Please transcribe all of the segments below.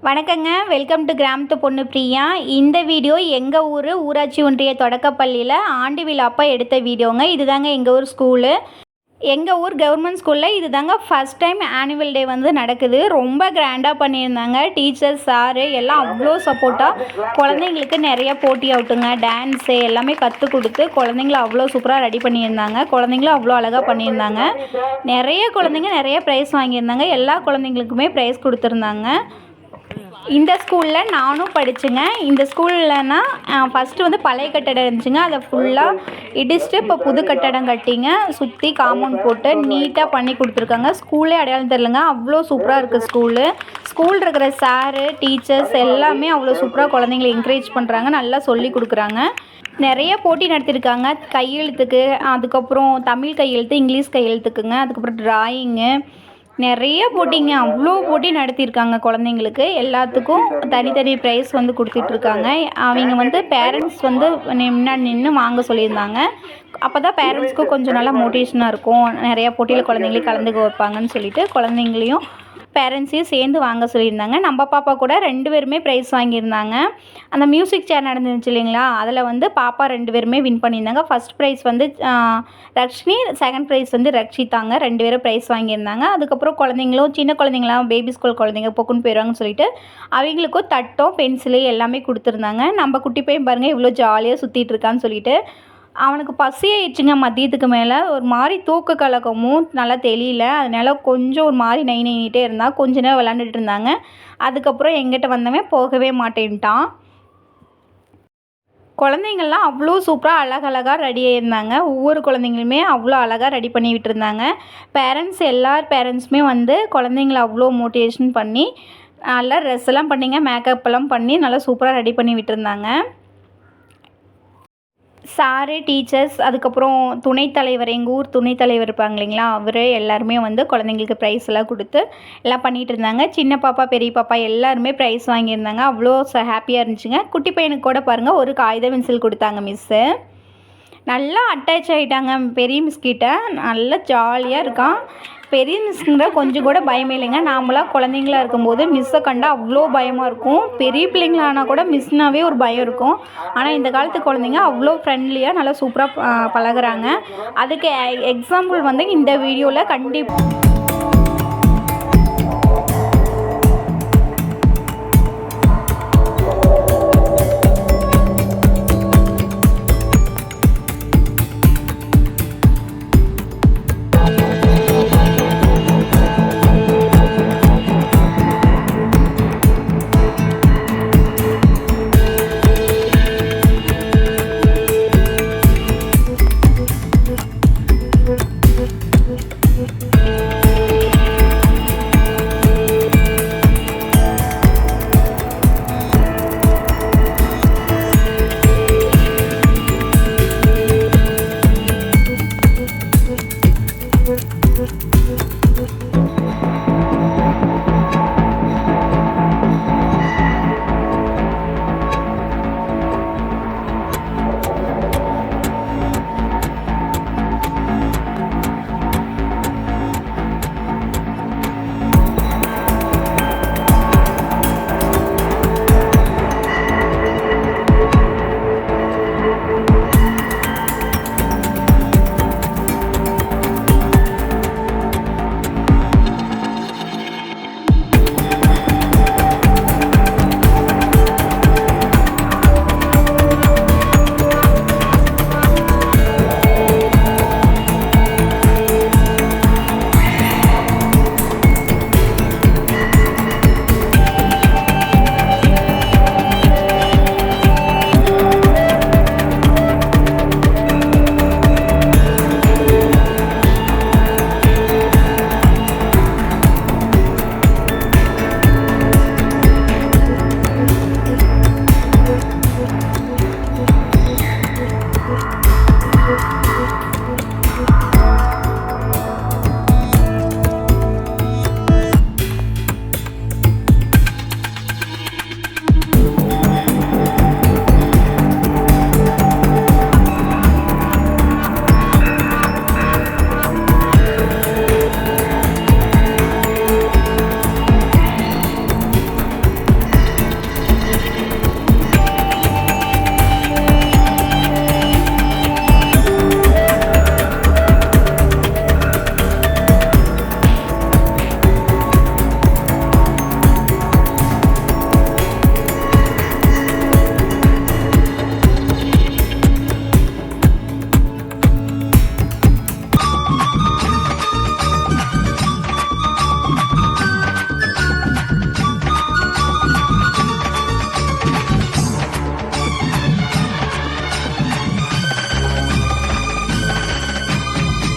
வணக்கங்க. Welcome to கிராமத்து பொண்ணு பிரியா. இந்த வீடியோ எங்கள் ஊராட்சி ஒன்றிய தொடக்கப்பள்ளியில் ஆண்டு விழா அப்போ எடுத்த வீடியோங்க. இதுதாங்க எங்கள் ஊர் ஸ்கூலு. எங்கள் ஊர் கவர்மெண்ட் ஸ்கூலில் இது தாங்க ஃபஸ்ட் டைம் ஆனுவல் டே வந்து நடக்குது. ரொம்ப கிராண்டாக பண்ணியிருந்தாங்க. டீச்சர்ஸ் சாரு எல்லாம் அவ்வளோ சப்போர்ட்டாக குழந்தைங்களுக்கு நிறைய போட்டி அவுட்டுங்க, டான்ஸு எல்லாமே கற்றுக் கொடுத்து குழந்தைங்கள அவ்வளோ சூப்பராக ரெடி பண்ணியிருந்தாங்க. குழந்தைங்களும் அவ்வளோ அழகாக பண்ணியிருந்தாங்க. நிறைய குழந்தைங்க நிறைய ப்ரைஸ் வாங்கியிருந்தாங்க. எல்லா குழந்தைங்களுக்குமே ப்ரைஸ் கொடுத்துருந்தாங்க. இந்த ஸ்கூலில் நானும் படித்தேங்க. இந்த ஸ்கூல்லனா ஃபஸ்ட்டு வந்து பழைய கட்டடம் இருந்துச்சுங்க. அதை ஃபுல்லாக இடிச்சுட்டு இப்போ புது கட்டடம் கட்டிங்க சுற்றி காம்பவுண்ட் போட்டு நீட்டாக பண்ணி கொடுத்துருக்காங்க. ஸ்கூலே அடையாளம் தெரிலங்க, அவ்வளோ சூப்பராக இருக்குது ஸ்கூலு. ஸ்கூல் இருக்கிற சாரு டீச்சர்ஸ் எல்லாமே அவ்வளோ சூப்பராக குழந்தைங்களை என்கரேஜ் பண்ணுறாங்க, நல்லா சொல்லி கொடுக்குறாங்க. நிறைய போட்டி நடத்தியிருக்காங்க. கையெழுத்துக்கு, அதுக்கப்புறம் தமிழ் கையெழுத்து, இங்கிலீஷ் கையெழுத்துக்குங்க, அதுக்கப்புறம் ட்ராயிங்கு, நிறைய போட்டிங்க. அவ்வளோ போட்டி நடத்தியிருக்காங்க. குழந்தைங்களுக்கு எல்லாத்துக்கும் தனித்தனி ப்ரைஸ் வந்து கொடுத்துட்ருக்காங்க. அவங்க வந்து பேரண்ட்ஸ் வந்து முன்னாடி நின்று வாங்க சொல்லியிருந்தாங்க. அப்போ தான் பேரண்ட்ஸ்க்கும் கொஞ்சம் நல்லா மோட்டிவேஷனாக இருக்கும். நிறையா போட்டியில் குழந்தைங்களையும் கலந்துக்க வைப்பாங்கன்னு சொல்லிட்டு குழந்தைங்களையும் பேரண்ட்ஸையும் சேர்ந்து வாங்க சொல்லியிருந்தாங்க. நம்ம பாப்பா கூட 2 பேருமே ப்ரைஸ் வாங்கியிருந்தாங்க. அந்த மியூசிக் சேர் நடந்துருந்துச்சு இல்லைங்களா, அதில் வந்து பாப்பா 2 பேருமே வின் பண்ணியிருந்தாங்க. ஃபஸ்ட் ப்ரைஸ் வந்து ரக்ஷினி, செகண்ட் ப்ரைஸ் வந்து ரக்ஷிதாங்க. 2 பேரும் ப்ரைஸ் வாங்கியிருந்தாங்க. அதுக்கப்புறம் குழந்தைங்களும் சின்ன குழந்தைங்களாம் பேபி ஸ்கூல் குழந்தைங்க பொக்குன்னு போயிடுவாங்கன்னு சொல்லிட்டு அவங்களுக்கும் தட்டம் பென்சிலு எல்லாமே கொடுத்துருந்தாங்க. நம்ம குட்டி பையன் பாருங்கள் இவ்வளோ ஜாலியாக சுற்றிட்டு இருக்கான்னு சொல்லிட்டு அவனுக்கு பசி ஆயிடுச்சுங்க. மதியத்துக்கு மேலே ஒரு மாதிரி தூக்க கலக்கமும் நல்லா தெரியல. அதனால கொஞ்சம் ஒரு மாதிரி நைனிட்டே இருந்தால் கொஞ்ச நேரம் விளாண்டுட்டு இருந்தாங்க. அதுக்கப்புறம் எங்கிட்ட வந்தவன் போகவே மாட்டேன்ட்டான். குழந்தைங்கள்லாம் அவ்வளோ சூப்பராக அழகழகாக ரெடி ஆகியிருந்தாங்க. ஒவ்வொரு குழந்தைங்களுமே அவ்வளோ அழகாக ரெடி பண்ணி விட்டுருந்தாங்க. பேரண்ட்ஸ் எல்லார் பேரண்ட்ஸுமே வந்து குழந்தைங்கள அவ்வளோ மோட்டிவேஷன் பண்ணி நல்லா ட்ரெஸ் எல்லாம் பண்ணிங்க, மேக்கப் எல்லாம் பண்ணி நல்லா சூப்பராக ரெடி பண்ணி விட்டுருந்தாங்க. சாரு டீச்சர்ஸ், அதுக்கப்புறம் துணைத்தலைவர், எங்கள் ஊர் துணைத்தலைவர் இருப்பாங்க இல்லைங்களா, அவர் எல்லாருமே வந்து குழந்தைங்களுக்கு ப்ரைஸ் எல்லாம் கொடுத்து எல்லாம் பண்ணிகிட்டு இருந்தாங்க. சின்ன பாப்பா பெரிய பாப்பா எல்லாருமே ப்ரைஸ் வாங்கியிருந்தாங்க. அவ்வளோ ஹாப்பியாக இருந்துச்சுங்க. குட்டி பையனுக்கு கூட பாருங்கள் ஒரு காகித பென்சில் கொடுத்தாங்க மிஸ்ஸு. நல்லா அட்டாச் ஆகிட்டாங்க பெரிய மிஸ்கிட்ட. நல்லா ஜாலியாக இருக்கான். பெரிய மிஸ்ங்கிற கொஞ்சம் கூட பயமே இல்லைங்க. நாமளாம் குழந்தைங்களா இருக்கும்போது மிஸ்ஸை கண்டா அவ்வளோ பயமாக இருக்கும். பெரிய பிள்ளைங்களானா கூட மிஸ்னாவே ஒரு பயம் இருக்கும். ஆனால் இந்த காலத்து குழந்தைங்க அவ்வளோ ஃப்ரெண்ட்லியாக நல்லா சூப்பராக பழகுறாங்க. அதுக்கு எக்ஸாம்பிள் வந்து இந்த வீடியோவில் கண்டிப்பாக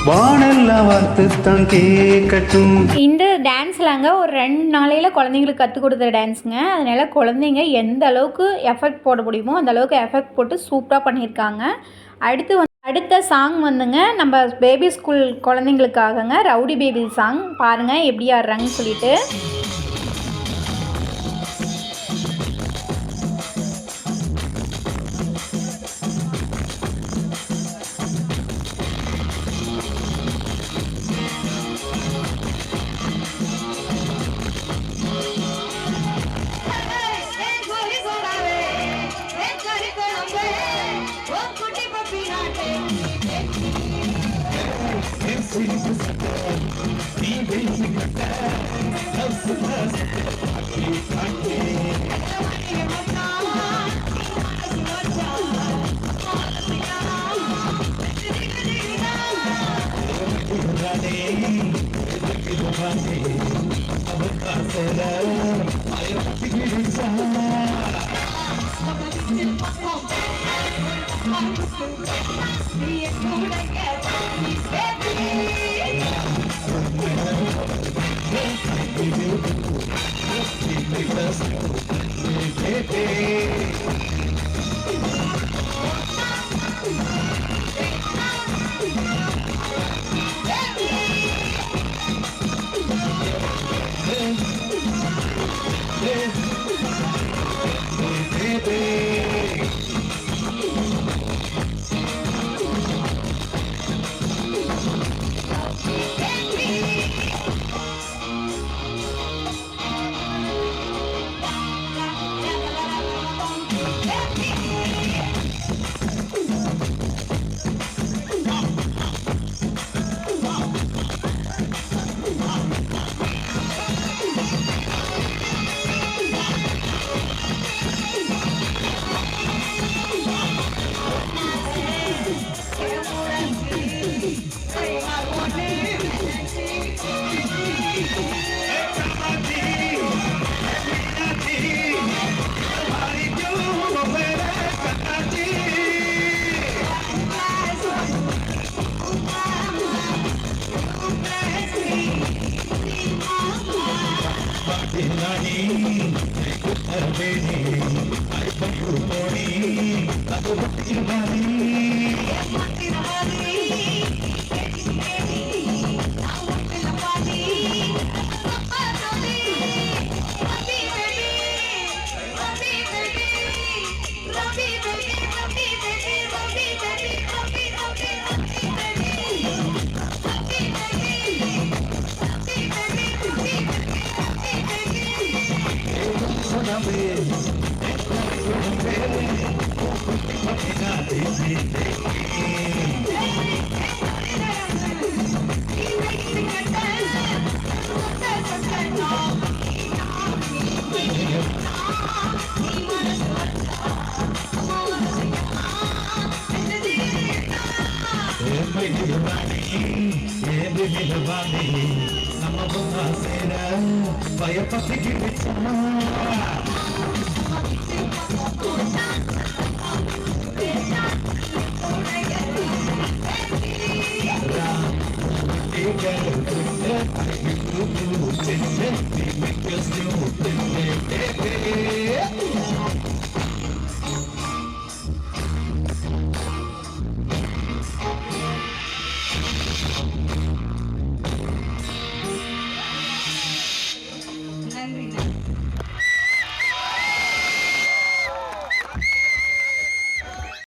வானெல்லாம் வார்த்துத்தான் கேட்கட்டும். இந்த டான்ஸ்லாங்க ஒரு 2 நாளையில் குழந்தைங்களுக்கு கற்றுக் கொடுத்த டான்ஸுங்க. அதனால் குழந்தைங்க எந்த அளவுக்கு எஃபெக்ட் போட முடியுமோ அந்த அளவுக்கு எஃபெக்ட் போட்டு சூப்பராக பண்ணியிருக்காங்க. அடுத்த சாங் வந்துங்க நம்ம பேபி ஸ்கூல் குழந்தைங்களுக்காகங்க, ரவுடி பேபி சாங். பாருங்கள் எப்படி ஆடுறாங்கன்னு சொல்லிட்டு.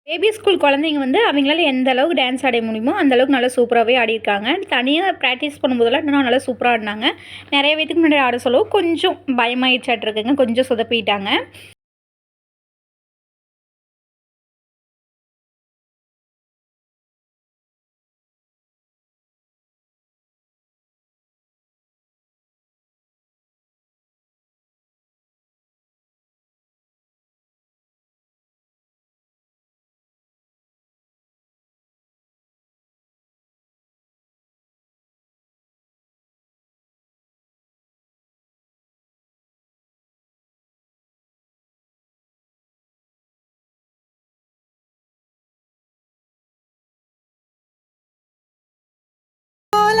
பேபி ஸ்கூல் குழந்தைங்க வந்து அவங்களால எந்த அளவுக்கு டான்ஸ் ஆட முடியுமோ அந்த அளவுக்கு நல்லா சூப்பராகவே ஆடிருக்காங்க. தனியாக ப்ராக்டிஸ் பண்ணும்போதெல்லாம் இன்னும் நல்லா சூப்பராக ஆடினாங்க. நிறைய பேத்துக்கு முன்னாடி ஆட சொல்லவும் கொஞ்சம் பயமாயிடுச்சாட்டிருக்குங்க, கொஞ்சம் சொதப்பிட்டாங்க.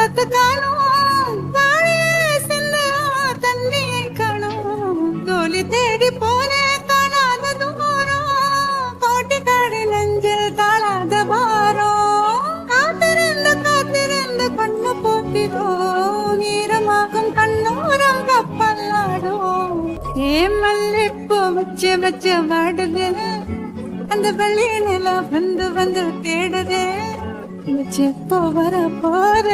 சத்து காணும் தண்ணி காணும் தோழி தேடி போன காணாத தூரம் கோட்டி காடி நெஞ்சில் தாழாத பாரம் காத்திருந்து கண்ணு போட்டிரும் ஈரமாகும் கண்ணோரம் கப்பல்லாடும் ஏன் மல்லிப்பூ வச்சு வாடுது அந்த வெள்ளி நிலா வந்து தேடுது எப்போ வர போற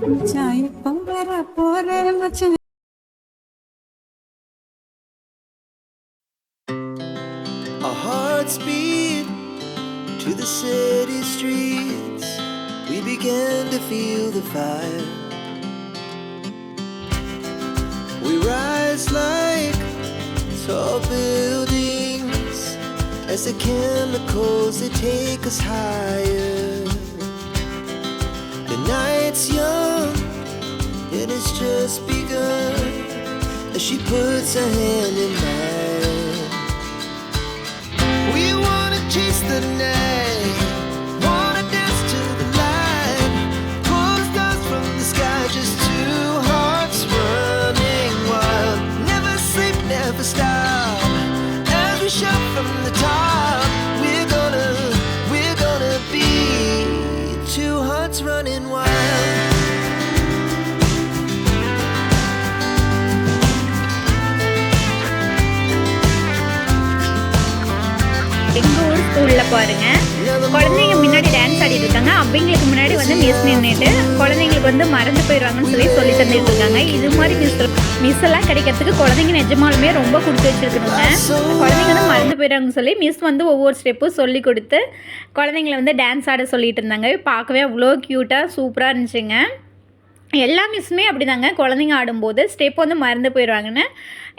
மச்சான் எப்போ வர போற மச்சான் Our hearts beat to the city streets. We began to feel the fire. We rise like tall buildings as the chemicals they take us higher. The night's young and it's just begun as she puts her hand in mine. We wanna chase the night, wanna dance to the light, pull the stars from the sky, just two hearts running wild. Never sleep, never stop, as we shout from the top. We're gonna be two hearts running wild. எங்கள் ஊர் ஸ்கூலில் பாருங்கள் குழந்தைங்க முன்னாடி dance ஆடிட்டு இருக்காங்க. அவங்களுக்கு முன்னாடி வந்து மிஸ் நின்றுட்டு குழந்தைங்களுக்கு வந்து மறந்து போயிடுவாங்கன்னு சொல்லி தந்துட்டு இருக்காங்க. இது மாதிரி மிஸ் எல்லாம் கிடைக்கிறதுக்கு குழந்தைங்க நிஜமாலுமே ரொம்ப கொடுத்து வச்சுருக்கணுங்க. குழந்தைங்க வந்து மறந்து போயிடுவாங்கன்னு சொல்லி மிஸ் வந்து ஒவ்வொரு ஸ்டெப்பும் சொல்லி கொடுத்து குழந்தைங்கள வந்து டான்ஸ் ஆட சொல்லிட்டு இருந்தாங்க. பார்க்கவே அவ்வளோ க்யூட்டாக சூப்பராக இருந்துச்சுங்க. எல்லா மிஸ்ஸுமே அப்படி தாங்க, குழந்தைங்க ஆடும்போது ஸ்டெப் வந்து மறந்து போயிடுவாங்கன்னு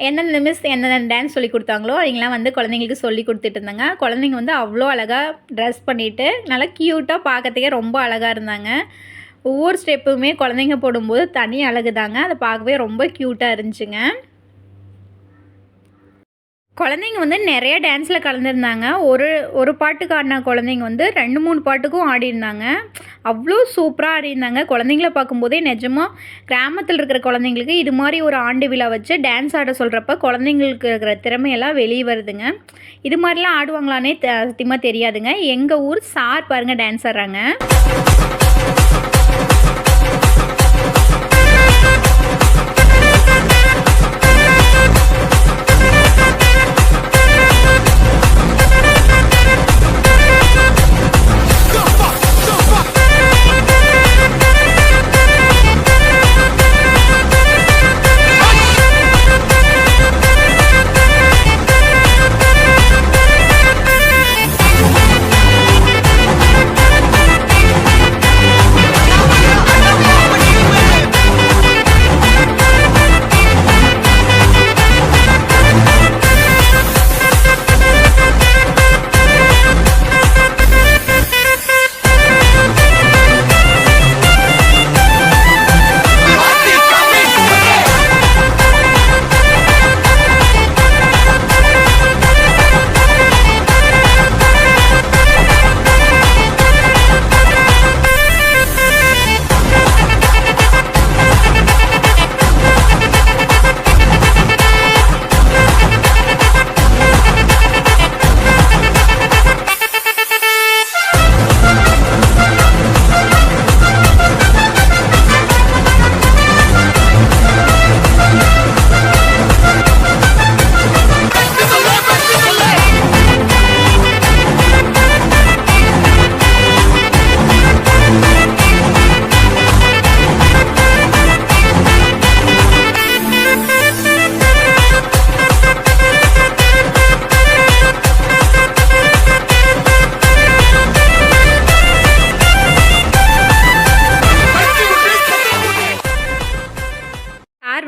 எந்தெந்த மிஸ் எந்தெந்த டான்ஸ் சொல்லி கொடுத்தாங்களோ அவங்களாம் வந்து குழந்தைங்களுக்கு சொல்லி கொடுத்துட்டு இருந்தாங்க. குழந்தைங்க வந்து அவ்வளோ அழகாக ட்ரெஸ் பண்ணிவிட்டு நல்லா க்யூட்டாக பார்க்கறதுக்கே ரொம்ப அழகாக இருந்தாங்க. ஒவ்வொரு ஸ்டெப்புமே குழந்தைங்க போடும்போது தனி அழகு தாங்க, அதை பார்க்கவே ரொம்ப க்யூட்டாக இருந்துச்சுங்க. குழந்தைங்க வந்து நிறைய டான்ஸில் கலந்துருந்தாங்க. ஒரு பாட்டுக்கு ஆடின குழந்தைங்க வந்து 2-3 பாட்டுக்கும் ஆடிருந்தாங்க. அவ்வளோ சூப்பராக ஆடிருந்தாங்க. குழந்தைங்கள பார்க்கும்போதே நிஜமாக கிராமத்தில் இருக்கிற குழந்தைங்களுக்கு இது மாதிரி ஒரு ஆண்டு விழா வச்சு டான்ஸ் ஆட சொல்கிறப்ப குழந்தைங்களுக்கு இருக்கிற திறமையெல்லாம் வெளியே வருதுங்க. இது மாதிரிலாம் ஆடுவாங்களானே சத்தியமாக தெரியாதுங்க. எங்கள் ஊர் சார் பாருங்கள் டான்ஸ் ஆடுறாங்க.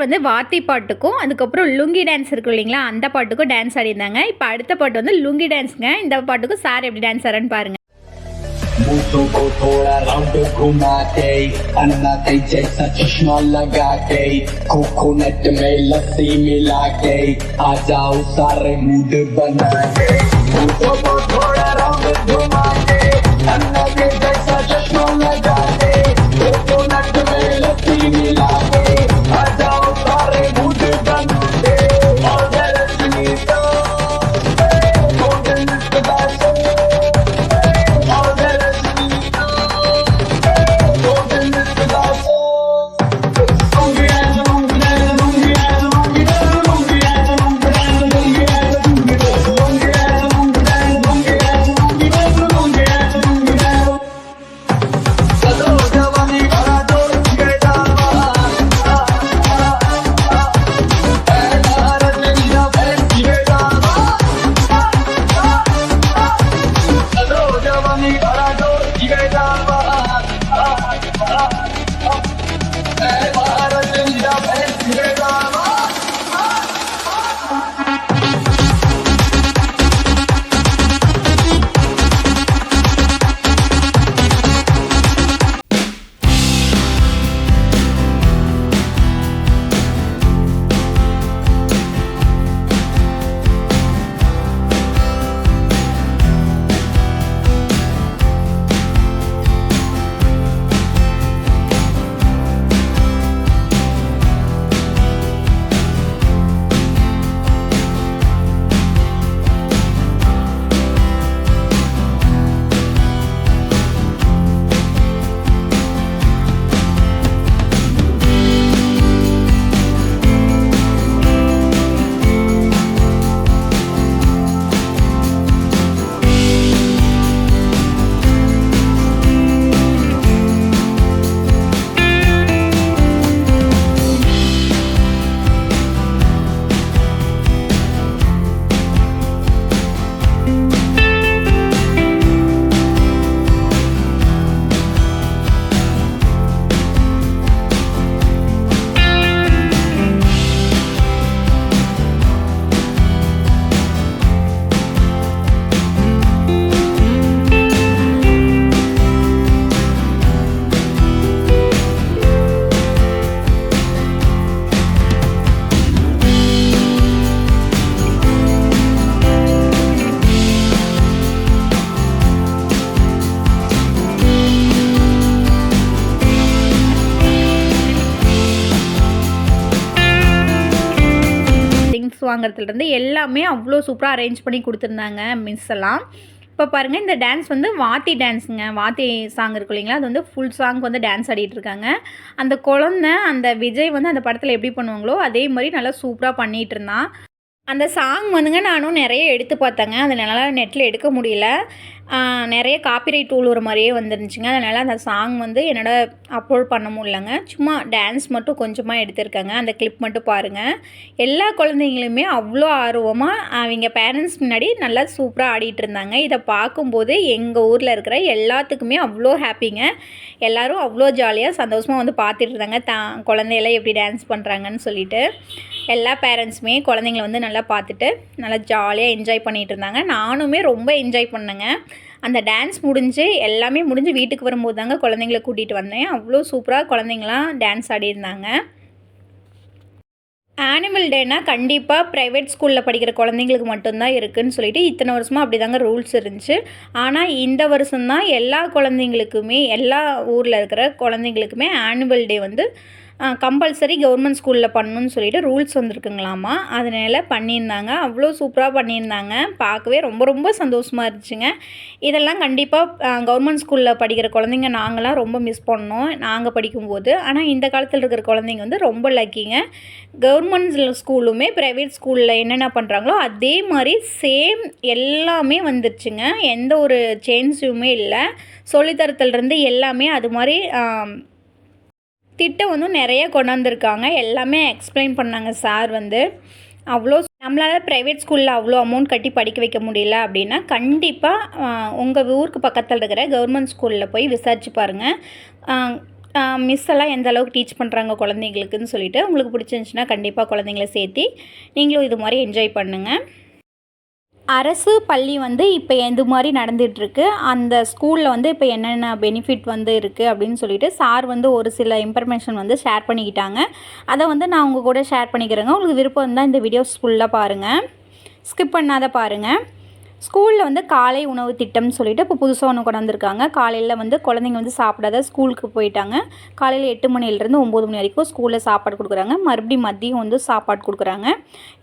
வந்து வார்த்தை பாட்டுக்கும் அதுக்கப்புறம் லுங்கி டான்ஸ் இருக்கும் இல்லைங்களா, அந்த பாட்டுக்கும் டான்ஸ் ஆடிருந்தாங்க. இப்போ அடுத்த பாட்டு வந்து லுங்கி டான்ஸுங்க. இந்த பாட்டுக்கும் சார் எப்படி டான்ஸ் ஆடுறான்னு பாருங்க. मुझको को थोड़ा राउंड घुमा के अन्ना के जैसा चश्मा लगा के कोकोनट में लस्सी मिला के आ जाओ सारे मूड बना के मुझको को थोड़ा राउंड घुमा के अन्ना के जैसा चश्मा लगा के புக்ஸ் வாங்குறதுலேருந்து எல்லாமே அவ்வளோ சூப்பராக அரேஞ்ச் பண்ணி கொடுத்துருந்தாங்க மிஸ் எல்லாம். இப்போ பாருங்கள், இந்த டான்ஸ் வந்து வாத்தி டான்ஸுங்க. வாத்தி சாங் இருக்கு இல்லைங்களா, அது வந்து ஃபுல் சாங் வந்து டான்ஸ் ஆடிட்டுருக்காங்க. அந்த குழந்தை அந்த விஜய் வந்து அந்த படத்தில் எப்படி பண்ணுவாங்களோ அதே மாதிரி நல்லா சூப்பராக பண்ணிகிட்டு இருந்தான். அந்த சாங் வந்துங்க நானும் நிறைய எடுத்து பார்த்தேங்க. அது என்னால் நெட்டில் எடுக்க முடியல. நிறைய காப்பிரைட் உழுவுற மாதிரியே வந்துருந்துச்சுங்க. அதனால் அந்த சாங் வந்து என்னோட அப்லோட் பண்ண முடியலங்க. சும்மா டான்ஸ் மட்டும் கொஞ்சமாக எடுத்திருக்கேங்க. அந்த கிளிப் மட்டும் பாருங்கள். எல்லா குழந்தைங்களுமே அவ்வளோ ஆர்வமாக அவங்க பேரண்ட்ஸ் முன்னாடி நல்லா சூப்பராக ஆடிட்டு இருந்தாங்க. இதை பார்க்கும்போது எங்கள் ஊரில் இருக்கிற எல்லாத்துக்குமே அவ்வளோ ஹாப்பிங்க. எல்லோரும் அவ்வளோ ஜாலியாக சந்தோஷமாக வந்து பார்த்துட்டு இருந்தாங்க குழந்தையெல்லாம் எப்படி டான்ஸ் பண்ணுறாங்கன்னு சொல்லிட்டு. எல்லா பேரண்ட்ஸுமே குழந்தைங்கள வந்து நல்லா பார்த்துட்டு நல்லா ஜாலியாக என்ஜாய் பண்ணிகிட்டு இருந்தாங்க. நானுமே ரொம்ப என்ஜாய் பண்ணேங்க. அந்த டான்ஸ் முடிஞ்சு எல்லாமே முடிஞ்சு வீட்டுக்கு வரும்போது தாங்க குழந்தைங்கள கூட்டிகிட்டு வந்தேன். அவ்வளோ சூப்பராக குழந்தைங்களாம் டான்ஸ் ஆடிருந்தாங்க. ஆனுவல் டேனா கண்டிப்பாக ப்ரைவேட் ஸ்கூலில் படிக்கிற குழந்தைங்களுக்கு மட்டும்தான் இருக்குதுன்னு சொல்லிட்டு இத்தனை வருஷமாக அப்படி தாங்க ரூல்ஸ் இருந்துச்சு. ஆனால் இந்த வருஷம்தான் எல்லா குழந்தைங்களுக்குமே, எல்லா ஊரில் இருக்கிற குழந்தைங்களுக்குமே ஆனுவல் டே வந்து கம்பல்சரி கவர்மெண்ட் ஸ்கூலில் பண்ணணுன்னு சொல்லிட்டு ரூல்ஸ் வந்துருக்குங்களாமா. அதனால் பண்ணியிருந்தாங்க. அவ்வளோ சூப்பராக பண்ணியிருந்தாங்க. பார்க்கவே ரொம்ப ரொம்ப சந்தோஷமாக இருந்துச்சுங்க. இதெல்லாம் கண்டிப்பாக கவர்மெண்ட் ஸ்கூலில் படிக்கிற குழந்தைங்க நாங்களாம் ரொம்ப மிஸ் பண்ணோம் நாங்கள் படிக்கும்போது. ஆனால் இந்த காலத்தில் இருக்கிற குழந்தைங்க வந்து ரொம்ப லக்கிங்க. கவர்மெண்ட் ஸ்கூலுமே ப்ரைவேட் ஸ்கூலில் என்னென்ன பண்ணுறாங்களோ அதே மாதிரி சேம் எல்லாமே வந்துருச்சுங்க. எந்த ஒரு சேஞ்சுமே இல்லை. சொல்லித்தரத்துலேருந்து எல்லாமே அது மாதிரி திட்டம் வந்து நிறைய கொண்டாந்துருக்காங்க. எல்லாமே எக்ஸ்பிளைன் பண்ணாங்க சார் வந்து. அவ்வளோ நம்மளால் ப்ரைவேட் ஸ்கூலில் அவ்வளோ அமௌண்ட் கட்டி படிக்க வைக்க முடியல அப்படின்னா கண்டிப்பாக உங்கள் ஊருக்கு பக்கத்தில் இருக்கிற கவர்மெண்ட் ஸ்கூலில் போய் விசாரிச்சு பாருங்கள். மிஸ் எல்லாம் எந்த அளவுக்கு டீச் பண்ணுறாங்க குழந்தைங்களுக்குன்னு சொல்லிட்டு. உங்களுக்கு பிடிச்சிருந்துச்சின்னா கண்டிப்பாக குழந்தைங்கள சேர்த்தி நீங்களும் இது மாதிரி என்ஜாய் பண்ணுங்கள். அரசு பள்ளி வந்து இப்போ எது மாதிரி நடந்துகிட்ருக்கு, அந்த ஸ்கூலில் வந்து இப்போ என்னென்ன பெனிஃபிட் வந்து இருக்குது அப்படின்னு சொல்லிட்டு சார் வந்து ஒரு சில இன்ஃபர்மேஷன் வந்து ஷேர் பண்ணிக்கிட்டாங்க. அதை வந்து நான் உங்கள் கூட ஷேர் பண்ணிக்கிறேங்க. உங்களுக்கு விருப்பம் இருந்தால் இந்த வீடியோஸ் ஃபுல்லாக பாருங்கள், ஸ்கிப் பண்ணாத பாருங்கள். ஸ்கூலில் வந்து காலை உணவு திட்டம்னு சொல்லிட்டு இப்போ புதுசாக ஒன்று கொண்டாந்துருக்காங்க. காலையில் வந்து குழந்தைங்க வந்து சாப்பிடாத ஸ்கூலுக்கு போயிட்டாங்க. காலையில் 8 மணிலேருந்து 9 மணி வரைக்கும் ஸ்கூலில் சாப்பாடு கொடுக்குறாங்க. மறுபடியும் மதியம் வந்து சாப்பாடு கொடுக்குறாங்க.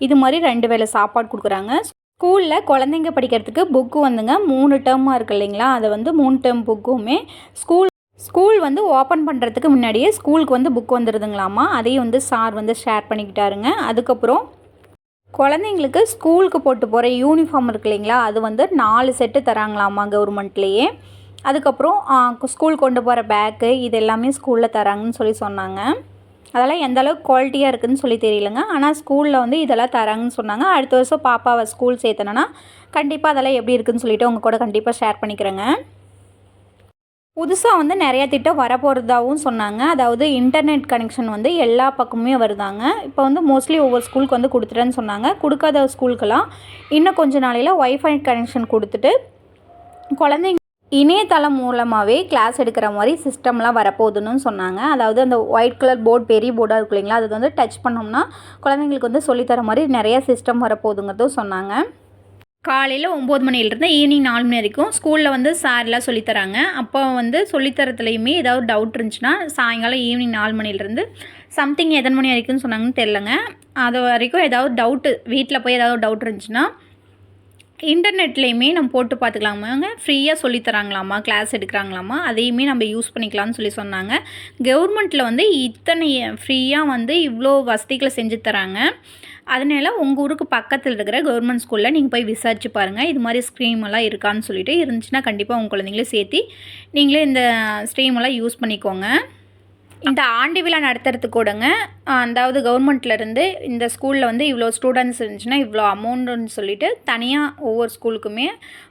இது மாதிரி 2 வேளை சாப்பாடு கொடுக்குறாங்க. ஸ்கூலில் குழந்தைங்க படிக்கிறதுக்கு புக்கு வந்துங்க 3 டேர்மாக இருக்குது இல்லைங்களா, அதை வந்து 3 டேர்ம் புக்குமே ஸ்கூல் வந்து ஓப்பன் பண்ணுறதுக்கு முன்னாடியே ஸ்கூலுக்கு வந்து புக் வந்துடுதுங்களாமா. அதையும் வந்து சார் வந்து ஷேர் பண்ணிக்கிட்டாருங்க. அதுக்கப்புறம் குழந்தைங்களுக்கு ஸ்கூலுக்கு போட்டு போகிற யூனிஃபார்ம் இருக்குது இல்லைங்களா, அது வந்து 4 செட்டு தராங்களாமா கவர்மெண்ட்லேயே. அதுக்கப்புறம் ஸ்கூல் கொண்டு போகிற பேக்கு இது எல்லாமே ஸ்கூலில் தராங்கன்னு சொல்லி சொன்னாங்க. அதெல்லாம் எந்த அளவுக்கு குவாலிட்டியாக இருக்குதுன்னு சொல்லி தெரியலங்க. ஆனால் ஸ்கூலில் வந்து இதெல்லாம் தராங்கன்னு சொன்னாங்க. அடுத்த வருஷம் பாப்பாவை ஸ்கூல் சேர்த்தனா கண்டிப்பாக அதெல்லாம் எப்படி இருக்குதுன்னு சொல்லிவிட்டு உங்கள் கூட கண்டிப்பாக ஷேர் பண்ணிக்கிறேங்க. புதுசாக வந்து நிறையா திட்டம் வரப்போகிறதாகவும் சொன்னாங்க. அதாவது இன்டர்நெட் கனெக்ஷன் வந்து எல்லா பக்கமுமே வருதாங்க. இப்போ வந்து மோஸ்ட்லி ஒவ்வொரு ஸ்கூலுக்கு வந்து கொடுத்துட்டேன்னு சொன்னாங்க. கொடுக்காத ஸ்கூலுக்கெல்லாம் இன்னும் கொஞ்சம் நாளையில் ஒய்ஃபை கனெக்ஷன் கொடுத்துட்டு குழந்தைங்க இணையதளம் மூலமாகவே கிளாஸ் எடுக்கிற மாதிரி சிஸ்டம்லாம் வரப்போகுதுன்னு சொன்னாங்க. அதாவது அந்த ஒயிட் கலர் போர்டு பெரிய போர்டாக இருக்கும் இல்லைங்களா, அது வந்து டச் பண்ணோம்னா குழந்தைங்களுக்கு வந்து சொல்லித்தர மாதிரி நிறைய சிஸ்டம் வரப்போகுதுங்கிறதும் சொன்னாங்க. காலையில் 9 மணிலேருந்து ஈவினிங் 4 மணி வரைக்கும் ஸ்கூலில் வந்து சார்லாம் சொல்லித்தராங்க. அப்போ வந்து சொல்லித்தரத்துலையுமே ஏதாவது டவுட் இருந்துச்சுன்னா சாயங்காலம் ஈவினிங் 4 மணிலேருந்து சம்திங் எத்தனை மணி வரைக்கும்னு சொன்னாங்கன்னு தெரிலங்க. அது வரைக்கும் ஏதாவது டவுட்டு வீட்டில் போய் ஏதாவது டவுட் இருந்துச்சுன்னா இன்டர்நெட்லேயுமே நம்ம போட்டு பார்த்துக்கலாமாங்க. ஃப்ரீயாக சொல்லித்தராங்களாமா, கிளாஸ் எடுக்கிறாங்களாமா, அதையுமே நம்ம யூஸ் பண்ணிக்கலாம்னு சொல்லி சொன்னாங்க. கவர்மெண்ட்டில் வந்து இத்தனை ஃப்ரீயாக வந்து இவ்வளோ வசதிகளை செஞ்சு தராங்க. அதனால உங்கள் ஊருக்கு பக்கத்தில் இருக்கிற கவர்மெண்ட் ஸ்கூலில் நீங்கள் போய் விசாரிச்சு பாருங்கள். இது மாதிரி ஸ்ட்ரீமெல்லாம் இருக்கான்னு சொல்லிட்டு இருந்துச்சுன்னா கண்டிப்பாக உங்கள் குழந்தைங்களே சேர்த்து நீங்களே இந்த ஸ்ட்ரீமெல்லாம் யூஸ் பண்ணிக்கோங்க. இந்த ஆண்டு விழா நடத்துறதுக்கு கூடங்க, அதாவது கவர்மெண்ட்லேருந்து இந்த ஸ்கூலில் வந்து இவ்வளோ ஸ்டூடெண்ட்ஸ் இருந்துச்சுன்னா இவ்வளோ அமௌண்ட்டுன்னு சொல்லிட்டு தனியாக ஒவ்வொரு ஸ்கூலுக்குமே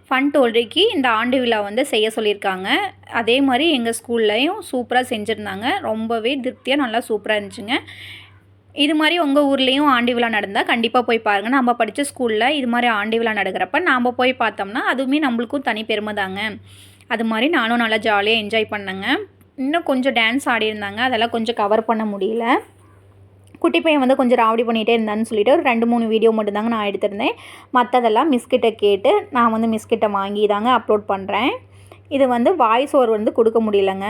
ஃபண்ட் ஒதுக்கி இந்த ஆண்டு விழா வந்து செய்ய சொல்லியிருக்காங்க. அதே மாதிரி எங்கள் ஸ்கூல்லையும் சூப்பராக செஞ்சுருந்தாங்க. ரொம்பவே திருப்தியாக நல்லா சூப்பராக இருந்துச்சுங்க. இது மாதிரி உங்கள் ஊர்லேயும் ஆண்டு விழா நடந்தால் கண்டிப்பாக போய் பாருங்கள். நம்ம படித்த ஸ்கூலில் இது மாதிரி ஆண்டு விழா நடக்கிறப்ப நாம் போய் பார்த்தோம்னா அதுவுமே நம்மளுக்கும் தனி பெருமை தாங்க. அது மாதிரி நானும் நல்லா ஜாலியாக என்ஜாய் பண்ணேங்க. இன்னும் கொஞ்சம் டான்ஸ் ஆடியிருந்தாங்க, அதெல்லாம் கொஞ்சம் கவர் பண்ண முடியல. குட்டி பையன் வந்து கொஞ்சம் ராவடி பண்ணிகிட்டே இருந்தான்னு சொல்லிட்டு ஒரு 2-3 வீடியோ மட்டும்தாங்க நான் எடுத்திருந்தேன். மற்றதெல்லாம் மிஸ்கிட்ட கேட்டு நான் வந்து மிஸ்கிட்ட வாங்கி தாங்க அப்லோட் பண்ணுறேன். இது வந்து வாய்ஸ் ஓவர் வந்து கொடுக்க முடியலங்க.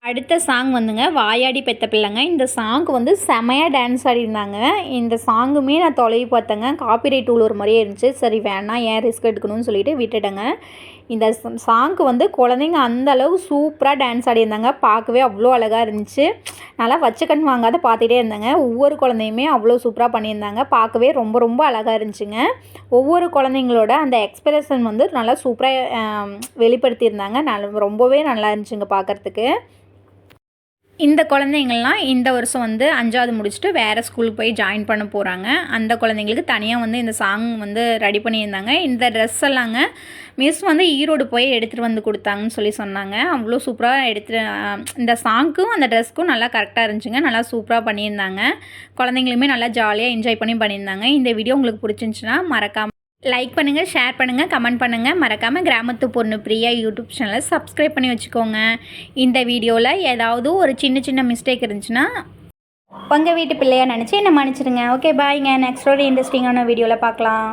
அடுத்த சாங் வந்துங்க வாயாடி பெத்த பிள்ளைங்க. இந்த சாங்க்கு வந்து செமையாக டான்ஸ் ஆடிருந்தாங்க. இந்த சாங்குமே நான் தொலைவி பார்த்தேங்க. காப்பிரைட் ஒரு மாதிரியே இருந்துச்சு. சரி வேணாம், ஏன் ரிஸ்க் எடுக்கணும்னு சொல்லிட்டு விட்டுட்டேங்க. இந்த சாங்க்கு வந்து குழந்தைங்க அந்த அளவு சூப்பராக டான்ஸ் ஆடிருந்தாங்க. பார்க்கவே அவ்வளோ அழகாக இருந்துச்சு. நல்லா வச்ச கண் வாங்காத பார்த்துட்டே இருந்தாங்க. ஒவ்வொரு குழந்தையுமே அவ்வளோ சூப்பராக பண்ணியிருந்தாங்க. பார்க்கவே ரொம்ப ரொம்ப அழகாக இருந்துச்சுங்க. ஒவ்வொரு குழந்தைங்களோட அந்த எக்ஸ்பிரஷன் வந்து நல்லா சூப்பராக வெளிப்படுத்தியிருந்தாங்க. ரொம்பவே நல்லா இருந்துச்சுங்க பார்க்குறதுக்கு. இந்த குழந்தைங்கள்லாம் இந்த வருஷம் வந்து 5வது முடிச்சுட்டு வேறு ஸ்கூலுக்கு போய் ஜாயின் பண்ண போகிறாங்க. அந்த குழந்தைங்களுக்கு தனியாக வந்து இந்த சாங் வந்து ரெடி பண்ணியிருந்தாங்க. இந்த ட்ரெஸ் எல்லாங்க மிஸ் வந்து ஈரோடு போய் எடுத்துகிட்டு வந்து கொடுத்தாங்கன்னு சொல்லி சொன்னாங்க. அவ்வளோ சூப்பராக இந்த சாங்க்கும் அந்த ட்ரெஸ்க்கும் நல்லா கரெக்டாக இருந்துச்சுங்க. நல்லா சூப்பராக பண்ணியிருந்தாங்க. குழந்தைங்களுமே நல்லா ஜாலியாக என்ஜாய் பண்ணியிருந்தாங்க. இந்த வீடியோ உங்களுக்கு பிடிச்சிருந்துச்சுன்னா மறக்காமல் லைக் பண்ணுங்கள், ஷேர் பண்ணுங்கள், கமெண்ட் பண்ணுங்கள். மறக்காமல் கிராமத்து பொண்ணு பிரியா யூடியூப் சேனலை சப்ஸ்கிரைப் பண்ணி வச்சுக்கோங்க. இந்த வீடியோவில் ஏதாவது ஒரு சின்ன சின்ன மிஸ்டேக் இருந்துச்சுன்னா உங்கள் வீட்டு பிள்ளையாக நினச்சி என்ன மன்னிச்சிடுங்க. ஓகே பாய்ங்க. நெக்ஸ்ட் ஒரு இன்ட்ரெஸ்டிங்கான வீடியோவில் பார்க்கலாம்.